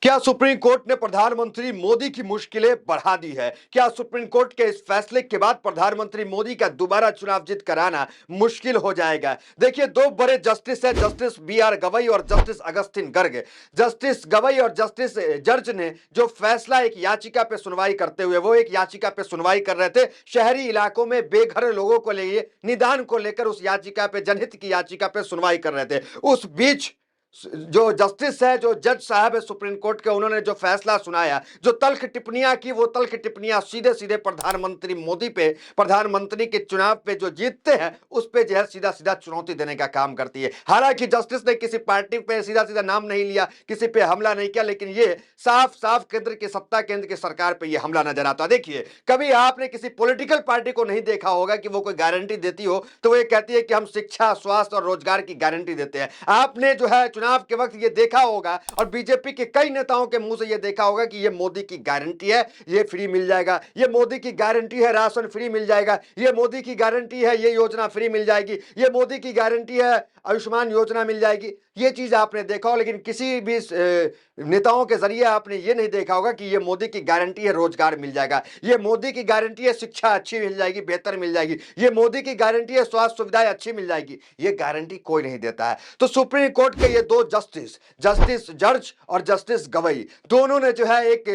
क्या supreme court ने प्रधानमंत्री मोदी की मुश्किलें बढ़ा दी है? क्या सुप्रीम कोर्ट के इस फैसले के बाद प्रधानमंत्री मोदी का दोबारा चुनाव जीत कराना मुश्किल हो जाएगा? देखिए, दो बड़े जस्टिस है, जस्टिस बी आर गवई और justice Augustine Garg. Justice Gavai और जस्टिस जज ने जो फैसला एक याचिका पे सुनवाई करते हुए, वो एक याचिका पे सुनवाई कर रहे थे शहरी इलाकों में बेघर लोगों को लिए निदान को लेकर, उस याचिका पे, जनहित की याचिका पे सुनवाई कर रहे थे। उस बीच जो जस्टिस है, जो जज साहब है सुप्रीम कोर्ट के, उन्होंने जो फैसला सुनाया, जो तल्ख टिप्पणियां की, वो तल्ख टिप्पणियां सीधे सीधे प्रधानमंत्री मोदी पे, प्रधानमंत्री के चुनाव पे जो जीतते हैं उस पे जो है सीधा सीधा चुनौती देने का काम करती है। हालांकि जस्टिस ने किसी पार्टी पे सीधा सीधा नाम नहीं लिया, किसी पे हमला नहीं किया, लेकिन ये साफ साफ केंद्र की सत्ता, केंद्र की सरकार पे ये हमला नजर आता। देखिए, कभी आपने किसी पॉलिटिकल पार्टी को नहीं देखा होगा कि वो कोई गारंटी देती हो तो वो ये कहती है कि हम शिक्षा, स्वास्थ्य और रोजगार की गारंटी देते हैं। आपने जो है चुनाव के वक्त ये देखा होगा और बीजेपी के कई नेताओं के मुंह से ये देखा होगा कि ये मोदी की गारंटी है, ये फ्री मिल जाएगा, ये मोदी की गारंटी है, राशन फ्री मिल जाएगा, ये मोदी की गारंटी है, ये योजना फ्री मिल जाएगी, ये मोदी की गारंटी है, आयुष्मान योजना मिल जाएगी। ये चीज आपने देखा हो, लेकिन किसी भी नेताओं के जरिए आपने ये नहीं देखा होगा कि ये मोदी की गारंटी है, रोजगार मिल जाएगा, ये मोदी की गारंटी है, शिक्षा अच्छी मिल जाएगी, बेहतर मिल जाएगी, ये मोदी की गारंटी है, स्वास्थ्य सुविधाएं अच्छी मिल जाएगी। ये गारंटी कोई नहीं देता है। तो सुप्रीम कोर्ट के ये दो जस्टिस, जस्टिस जज और जस्टिस गवई, दोनों ने जो है एक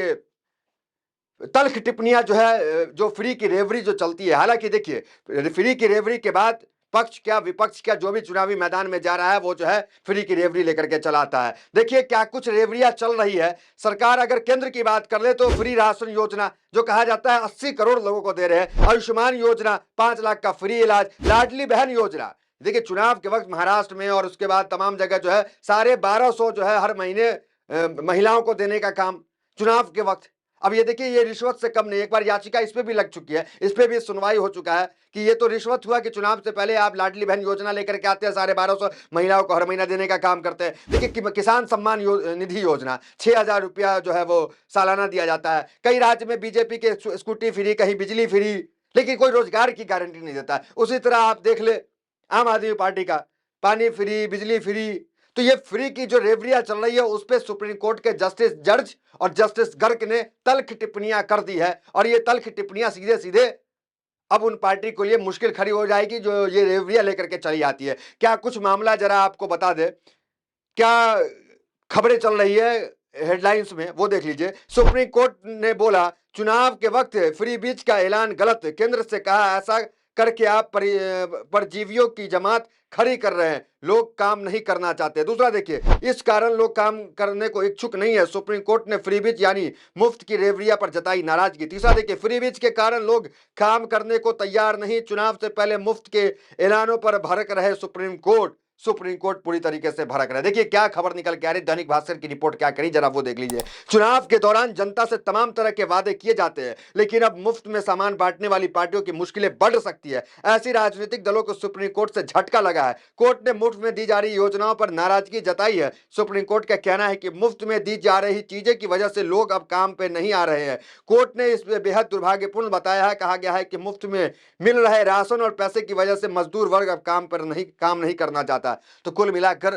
तल्ख टिप्पणियां जो है, जो फ्री की रेवरी जो चलती है। हालांकि देखिए, फ्री की रेवरी के बाद पक्ष क्या विपक्ष क्या जो भी चुनावी मैदान में जा रहा है वो जो है फ्री की रेवरी लेकर के चलाता है। देखिए क्या कुछ रेवरियां चल रही है। सरकार अगर केंद्र की बात कर ले तो फ्री राशन योजना जो कहा जाता है 80 करोड़ लोगों को दे रहे हैं, आयुष्मान योजना 5 लाख का फ्री इलाज, लाडली बहन योजना। देखिए, चुनाव के वक्त महाराष्ट्र में और उसके बाद तमाम जगह जो है 1250 जो है हर महीने महिलाओं को देने का काम चुनाव के वक्त। अब ये देखिए, ये रिश्वत से कम नहीं। एक बार याचिका इस पे भी लग चुकी है, इस पे भी सुनवाई हो चुका है कि ये तो रिश्वत हुआ कि चुनाव से पहले आप लाडली बहन योजना लेकर के आते हैं, 1250 महिलाओं को हर महीना देने का काम करते हैं। देखिए, किसान सम्मान निधि योजना 6,000 रुपया जो है वो सालाना दिया जाता है। कई राज्य में बीजेपी के स्कूटी फ्री, कहीं बिजली फ्री, लेकिन कोई रोजगार की गारंटी नहीं देता है। उसी तरह आप देख ले आम आदमी पार्टी का, पानी फ्री, बिजली फ्री। तो ये फ्री की जो रेवरिया चल रही है उस पे सुप्रीम कोर्ट के जस्टिस जज और जस्टिस गर्ग ने तल्ख टिप्पणियां कर दी है, और ये तल्ख टिप्पणियां सीधे सीधे अब उन पार्टी को लिए मुश्किल खड़ी हो जाएगी जो ये रेवरिया लेकर के चली आती है। क्या कुछ मामला जरा आपको बता दे, क्या खबरें चल रही है हेडलाइंस में, वो देख लीजिए। सुप्रीम कोर्ट ने बोला चुनाव के वक्त फ्री बीज का ऐलान गलत, केंद्र से कहा ऐसा करके आप परजीवियों की जमात खड़ी कर रहे हैं, लोग काम नहीं करना चाहते। दूसरा देखिए, इस कारण लोग काम करने को इच्छुक नहीं है, सुप्रीम कोर्ट ने फ्री बीज यानी मुफ्त की रेवड़िया पर जताई नाराजगी। तीसरा देखिए, फ्री बीज के कारण लोग काम करने को तैयार नहीं, चुनाव से पहले मुफ्त के ऐलानों पर भड़क रहे सुप्रीम कोर्ट। सुप्रीम कोर्ट पूरी तरीके से भड़क रहा है। देखिए क्या खबर निकल के आ रही, दैनिक भास्कर की रिपोर्ट क्या करी जरा वो देख लीजिए। चुनाव के दौरान जनता से तमाम तरह के वादे किए जाते हैं, लेकिन अब मुफ्त में सामान बांटने वाली पार्टियों की मुश्किलें बढ़ सकती है। ऐसी राजनीतिक दलों को सुप्रीम कोर्ट से झटका लगा है। कोर्ट ने मुफ्त में दी जा रही योजनाओं पर नाराजगी जताई है। सुप्रीम कोर्ट का कहना है कि मुफ्त में दी जा रही चीजें की वजह से लोग अब काम पे नहीं आ रहे हैं। कोर्ट ने इसमें बेहद दुर्भाग्यपूर्ण बताया है। कहा गया है कि मुफ्त में मिल रहे राशन और पैसे की वजह से मजदूर वर्ग अब काम नहीं करना चाहता। तो कुल मिलाकर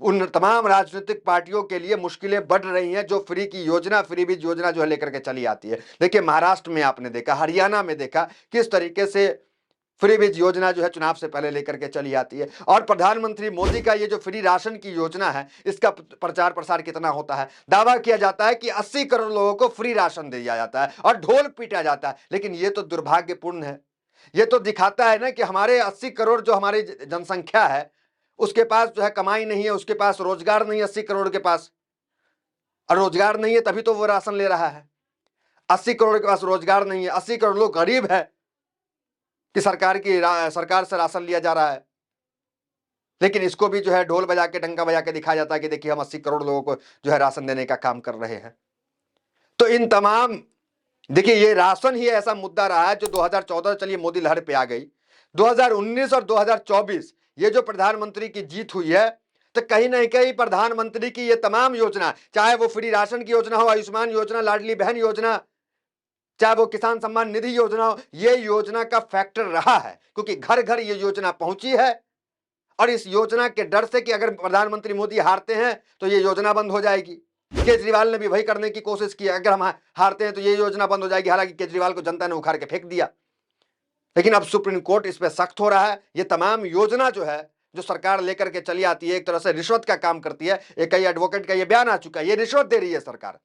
उन तमाम राजनीतिक पार्टियों के लिए मुश्किलें बढ़ रही हैं जो फ्री की योजना, फ्री बीज योजना जो है लेकर के चली आती है। देखिए, महाराष्ट्र में आपने देखा, हरियाणा में देखा किस तरीके से फ्री बीज योजना जो है चुनाव से पहले लेकर के चली आती है। और प्रधानमंत्री मोदी का ये जो फ्री राशन की योजना है, इसका प्रचार प्रसार कितना होता है। दावा किया जाता है कि 80 करोड़ लोगों को फ्री राशन दिया जाता है और ढोल पीटा जाता है, लेकिन ये तो दुर्भाग्यपूर्ण है। ये तो दिखाता है ना कि हमारे 80 करोड़ जो हमारी जनसंख्या है उसके पास जो है कमाई नहीं है, उसके पास रोजगार नहीं है। 80 करोड़ के पास और रोजगार नहीं है, तभी तो वो राशन ले रहा है। 80 करोड़ के पास रोजगार नहीं है, 80 करोड़ लोग गरीब है कि सरकार से राशन लिया जा रहा है, लेकिन इसको भी जो है ढोल बजा के, डंका बजा के दिखाया जाता है कि देखिए हम 80 करोड़ लोगों को जो है राशन देने का काम कर रहे हैं। तो इन तमाम, देखिए ये राशन ही ऐसा मुद्दा रहा है जो 2014 चलिए मोदी लहर पे आ गई, 2019 और 2024 ये जो प्रधानमंत्री की जीत हुई है, तो कहीं ना कहीं प्रधानमंत्री की ये तमाम योजना, चाहे वो फ्री राशन की योजना हो, आयुष्मान योजना, लाडली बहन योजना, चाहे वो किसान सम्मान निधि योजना हो, ये योजना का फैक्टर रहा है, क्योंकि घर घर ये योजना पहुंची है। और इस योजना के डर से कि अगर प्रधानमंत्री मोदी हारते हैं तो ये योजना बंद हो जाएगी, केजरीवाल ने भी वही करने की कोशिश की, अगर हम हारते हैं तो ये योजना बंद हो जाएगी, हालांकि केजरीवाल को जनता ने उखाड़ के फेंक दिया। लेकिन अब सुप्रीम कोर्ट इस पर सख्त हो रहा है। ये तमाम योजना जो है, जो सरकार लेकर के चली आती है, एक तरह से रिश्वत का काम करती है। एक कई एडवोकेट का ये बयान आ चुका है, ये रिश्वत दे रही है सरकार।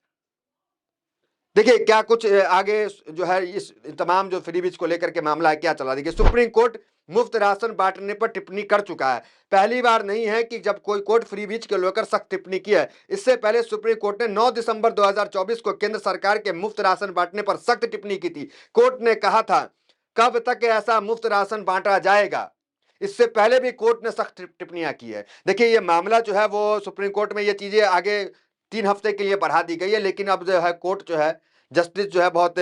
देखिए क्या कुछ आगे जो है इस तमाम जो फ्रीबीज को लेकर के मामला है, क्या चला। देखिए सुप्रीम कोर्ट मुफ्त राशन बांटने पर टिप्पणी कर चुका है। पहली बार नहीं है कि जब कोई कोर्ट फ्रीबीज को लेकर सख्त टिप्पणी की है। इससे पहले सुप्रीम कोर्ट ने 9 दिसंबर 2024 को केंद्र सरकार के मुफ्त राशन बांटने पर सख्त टिप्पणी की थी। कोर्ट ने कहा था, कब तक ऐसा मुफ्त राशन बांटा जाएगा। इससे पहले भी कोर्ट ने सख्त टिप्पणियां की है। देखिए ये मामला जो है वो सुप्रीम कोर्ट में ये चीजें आगे 3 हफ्ते के लिए बढ़ा दी गई है, लेकिन अब जो है कोर्ट जो है, जस्टिस जो है बहुत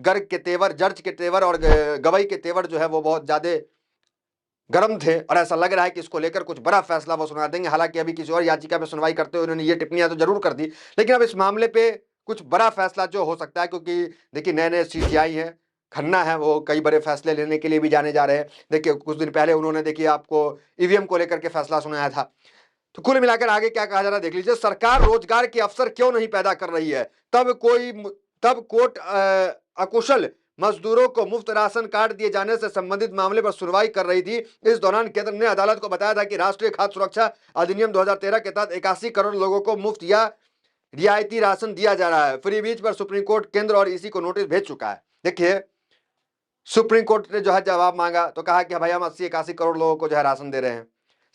गर्ग के तेवर, जज के तेवर और गवाही के तेवर जो है वो बहुत ज्यादा गर्म थे, और ऐसा लग रहा है कि इसको लेकर कुछ बड़ा फैसला वो सुना देंगे। हालांकि अभी किसी और याचिका पे सुनवाई करते हुए उन्होंने ये टिप्पणियां तो जरूर कर दी, लेकिन अब इस मामले पे कुछ बड़ा फैसला जो हो सकता है, क्योंकि देखिए नए नए सीसीआई हैं, खन्ना है, वो कई बड़े फैसले लेने के लिए भी जाने जा रहे हैं। देखिए कुछ दिन पहले उन्होंने देखिए आपको ईवीएम को लेकर के फैसला सुनाया था। तो कुल मिलाकर आगे क्या कहा जा रहा है देख लीजिए। सरकार रोजगार के अवसर क्यों नहीं पैदा कर रही है, तब कोर्ट अकुशल मजदूरों को मुफ्त राशन कार्ड दिए जाने से संबंधित मामले पर सुनवाई कर रही थी। इस दौरान केंद्र ने अदालत को बताया था कि राष्ट्रीय खाद्य सुरक्षा अधिनियम 2013 के तहत 81 करोड़ लोगों को मुफ्त या रियायती राशन दिया जा रहा है। फ्रीबीज पर सुप्रीम कोर्ट केंद्र और इसी को नोटिस भेज चुका है। देखिए सुप्रीम कोर्ट ने जो है जवाब मांगा तो कहा कि भाई हम 80-81 करोड़ लोगों को जो है राशन दे रहे हैं।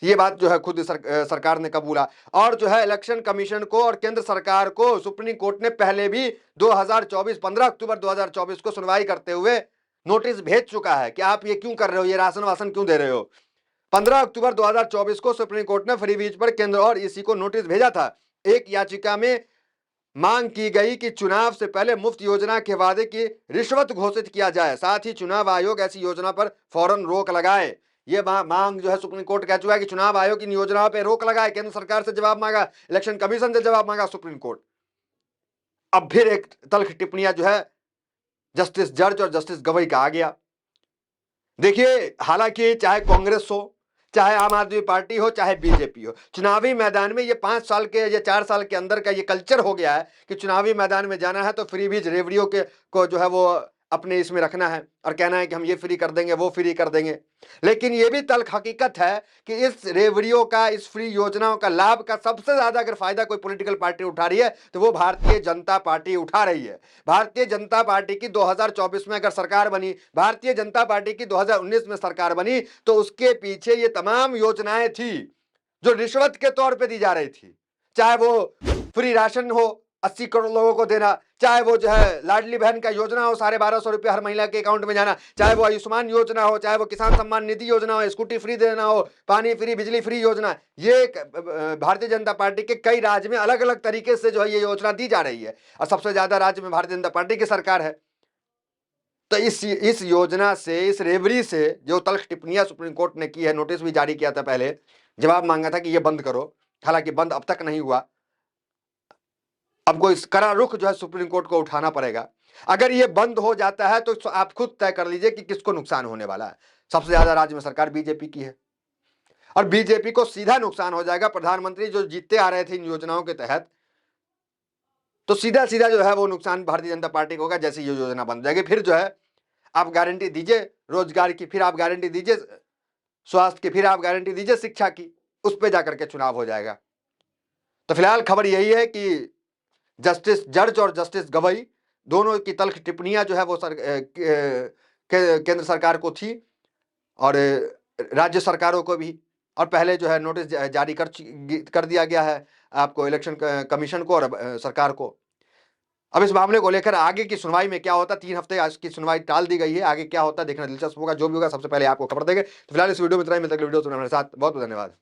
ये बात जो है खुद सरकार ने कबूला। और जो है इलेक्शन कमीशन को और केंद्र सरकार को सुप्रीम कोर्ट ने पहले भी 2024 15 अक्टूबर 2024 को सुनवाई करते हुए नोटिस भेज चुका है कि आप ये क्यों कर रहे हो, ये राशन वासन क्यों दे रहे हो। 15 अक्टूबर 2024 को सुप्रीम कोर्ट ने फ्रीबीज पर केंद्र और इसी को नोटिस भेजा था। एक याचिका में मांग की गई कि चुनाव से पहले मुफ्त योजना के वादे की रिश्वत घोषित किया जाए, साथ ही चुनाव आयोग ऐसी योजना पर फौरन रोक लगाए। ये मांग जो है सुप्रीम कोर्ट कह चुका है कि चुनाव आयोग इन योजनाओं पर रोक लगाए। केंद्र सरकार से जवाब मांगा, इलेक्शन कमीशन से जवाब मांगा सुप्रीम कोर्ट। अब फिर एक तल्ख टिप्पणियां जो है जस्टिस जज और जस्टिस गवई का आ गया। देखिए हालांकि चाहे कांग्रेस हो, चाहे आम आदमी पार्टी हो, चाहे बीजेपी हो, चुनावी मैदान में ये 5 साल के या 4 साल के अंदर का ये कल्चर हो गया है कि चुनावी मैदान में जाना है तो फ्रीबीज रेवड़ियों के को जो है वो अपने इसमें रखना है और कहना है कि हम ये फ्री कर देंगे, वो फ्री कर देंगे। लेकिन ये भी तल्ख हकीकत है कि इस रेवड़ियों का, इस फ्री योजनाओं का लाभ का सबसे ज्यादा अगर फायदा कोई पॉलिटिकल पार्टी उठा रही है तो वो भारतीय जनता पार्टी उठा रही है। भारतीय जनता पार्टी की 2024 में अगर सरकार बनी, भारतीय जनता पार्टी की 2019 में सरकार बनी, तो उसके पीछे ये तमाम योजनाएं थी जो रिश्वत के तौर पर दी जा रही थी। चाहे वो फ्री राशन हो, 80 करोड़ लोगों को देना, चाहे वो जो है लाडली बहन का योजना हो, 1250 रुपए हर महिला के अकाउंट में जाना, चाहे वो आयुष्मान योजना हो, चाहे वो किसान सम्मान निधि योजना हो, स्कूटी फ्री देना हो, पानी फ्री, बिजली फ्री योजना, ये भारतीय जनता पार्टी के कई राज्य में अलग अलग तरीके से जो है ये योजना दी जा रही है, और सबसे ज्यादा राज्य में भारतीय जनता पार्टी की सरकार है। तो इस योजना से, इस रेवड़ी से जो तल्ख टिप्पणियां सुप्रीम कोर्ट ने की है, नोटिस भी जारी किया था पहले, जवाब मांगा था कि ये बंद करो, हालांकि बंद अब तक नहीं हुआ। अब कोई कड़ा रुख जो है सुप्रीम कोर्ट को उठाना पड़ेगा। अगर ये बंद हो जाता है तो आप खुद तय कर लीजिए कि किसको नुकसान होने वाला है। सबसे ज्यादा राज्य में सरकार बीजेपी की है, और बीजेपी को सीधा नुकसान हो जाएगा। प्रधानमंत्री जो जीतते आ रहे थे इन योजनाओं के तहत, तो सीधा सीधा जो है वो नुकसान भारतीय जनता पार्टी को होगा जैसे ये योजना बंद जाएगी। फिर जो है आप गारंटी दीजिए रोजगार की, फिर आप गारंटी दीजिए स्वास्थ्य की, फिर आप गारंटी दीजिए शिक्षा की, उस पर जाकर के चुनाव हो जाएगा। तो फिलहाल खबर यही है कि जस्टिस जज और जस्टिस गवई दोनों की तल्ख टिप्पणियां जो है वो केंद्र सरकार को थी और राज्य सरकारों को भी, और पहले जो है नोटिस जारी कर दिया गया है आपको इलेक्शन कमीशन को और सरकार को। अब इस मामले को लेकर आगे की सुनवाई में क्या होता, 3 हफ्ते आज की सुनवाई टाल दी गई है, आगे क्या होता देखना दिलचस्प होगा। जो भी होगा सबसे पहले आपको खबर देंगे। तो फिलहाल इस वीडियो में इतना ही, मिलता है वीडियो सुनने के साथ। बहुत बहुत धन्यवाद।